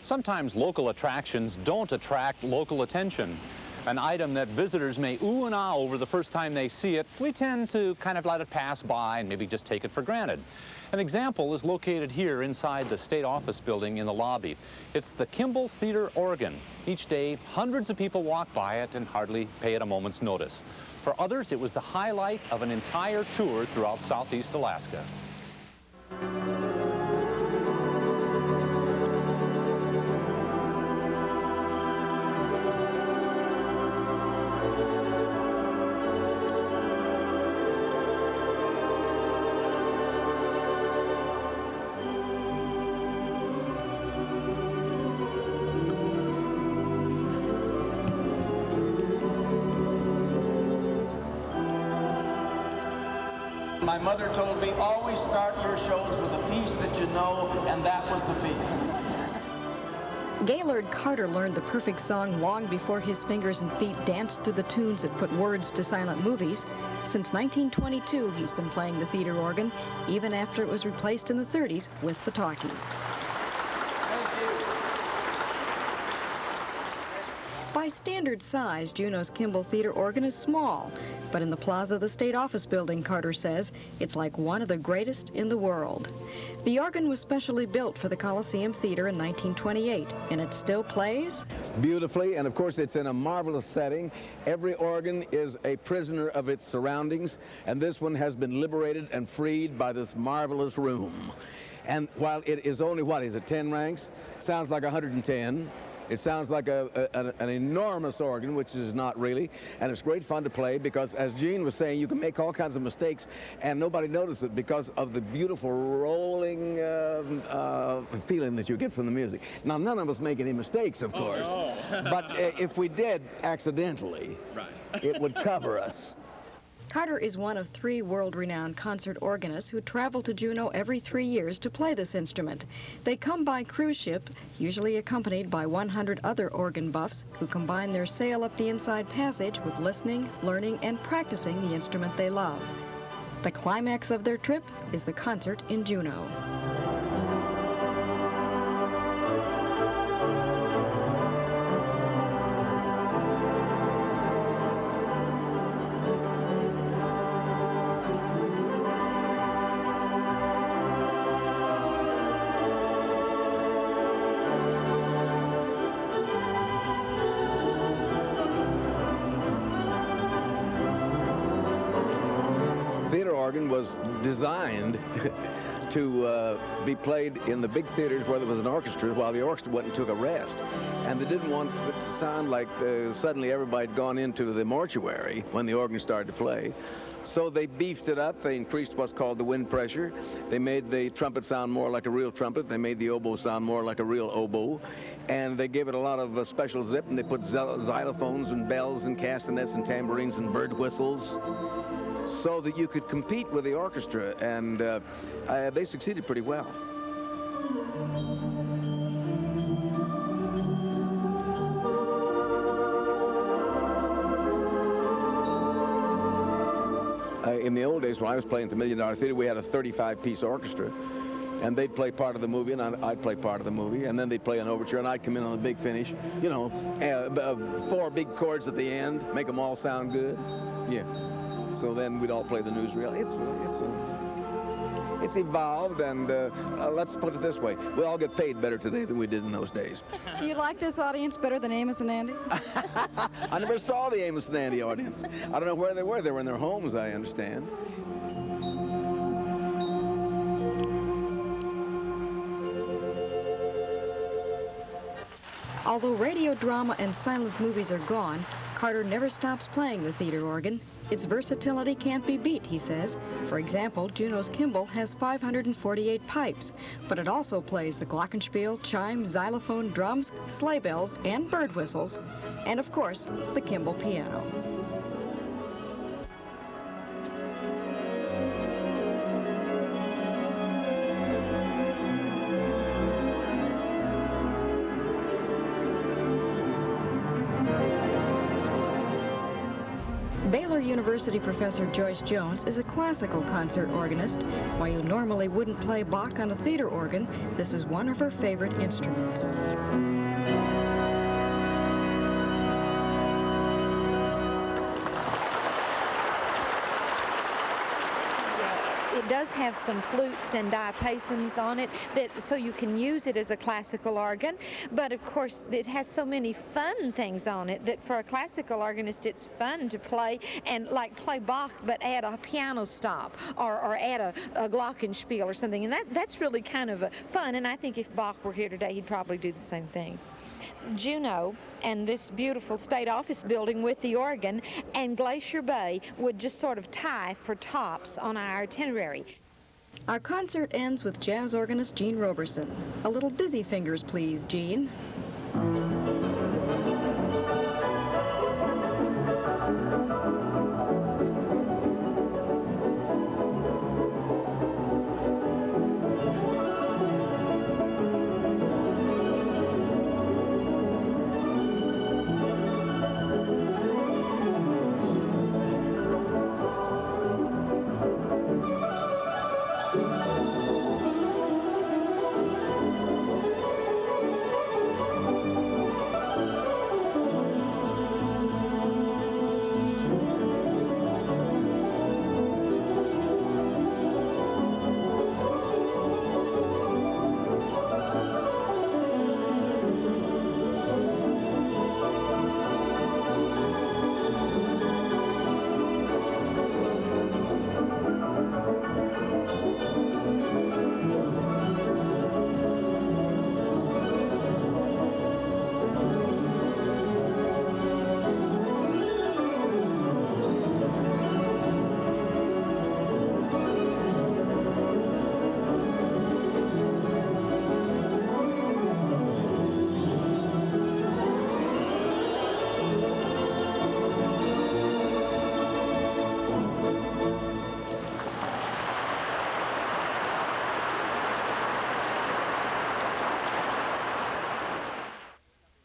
Sometimes local attractions don't attract local attention. An item that visitors may ooh and ah over the first time they see it, we tend to kind of let it pass by and maybe just take it for granted. An example is located here inside the state office building in the lobby. It's the Kimball Theater organ. Each day, hundreds of people walk by it and hardly pay it a moment's notice. For others, it was the highlight of an entire tour throughout Southeast Alaska. My mother told me, always start your shows with a piece that you know, and that was the piece. Gaylord Carter learned the perfect song long before his fingers and feet danced through the tunes that put words to silent movies. Since 1922, he's been playing the theater organ, even after it was replaced in the 30s with the talkies. By standard size, Juneau's Kimball Theater organ is small, but in the plaza of the state office building, Carter says, it's like one of the greatest in the world. The organ was specially built for the Coliseum Theater in 1928, and it still plays beautifully, and of course it's in a marvelous setting. Every organ is a prisoner of its surroundings, and this one has been liberated and freed by this marvelous room. And while it is only, what is it, 10 ranks? Sounds like 110. It sounds like an enormous organ, which is not really, and it's great fun to play because, as Gene was saying, you can make all kinds of mistakes and nobody notices it because of the beautiful rolling feeling that you get from the music. Now, none of us make any mistakes, of course, but if we did accidentally, it would cover us. Carter is one of 3 world-renowned concert organists who travel to Juneau every 3 years to play this instrument. They come by cruise ship, usually accompanied by 100 other organ buffs who combine their sail up the inside passage with listening, learning, and practicing the instrument they love. The climax of their trip is the concert in Juneau. Theater organ was designed to be played in the big theaters where there was an orchestra while the orchestra went and took a rest. And they didn't want it to sound like suddenly everybody had gone into the mortuary when the organ started to play. So they beefed it up. They increased what's called the wind pressure. They made the trumpet sound more like a real trumpet. They made the oboe sound more like a real oboe. And they gave it a lot of special zip, and they put xylophones and bells and castanets and tambourines and bird whistles so that you could compete with the orchestra, and they succeeded pretty well. In the old days, when I was playing at the $1 Million Theater, we had a 35-piece orchestra, and they'd play part of the movie, and I'd play part of the movie, and then they'd play an overture, and I'd come in on the big finish. You know, 4 big chords at the end, make them all sound good. Yeah. So then we'd all play the newsreel. It's evolved, and let's put it this way: we all get paid better today than we did in those days. Do you like this audience better than Amos and Andy? I never saw the Amos and Andy audience. I don't know where they were. They were in their homes, I understand. Although radio drama and silent movies are gone, Carter never stops playing the theater organ. Its versatility can't be beat, he says. For example, Juneau's Kimball has 548 pipes, but it also plays the glockenspiel, chimes, xylophone, drums, sleigh bells, and bird whistles, and of course, the Kimball piano. Baylor University professor Joyce Jones is a classical concert organist. While you normally wouldn't play Bach on a theater organ, this is one of her favorite instruments. It does have some flutes and diapasons on it, so you can use it as a classical organ, but of course it has so many fun things on it that for a classical organist it's fun to play, and like play Bach but add a piano stop or add a glockenspiel or something, and that's really kind of fun, and I think if Bach were here today he'd probably do the same thing. Juneau and this beautiful state office building with the organ and Glacier Bay would just sort of tie for tops on our itinerary. Our concert ends with jazz organist Gene Roberson. A little dizzy fingers, please, Gene.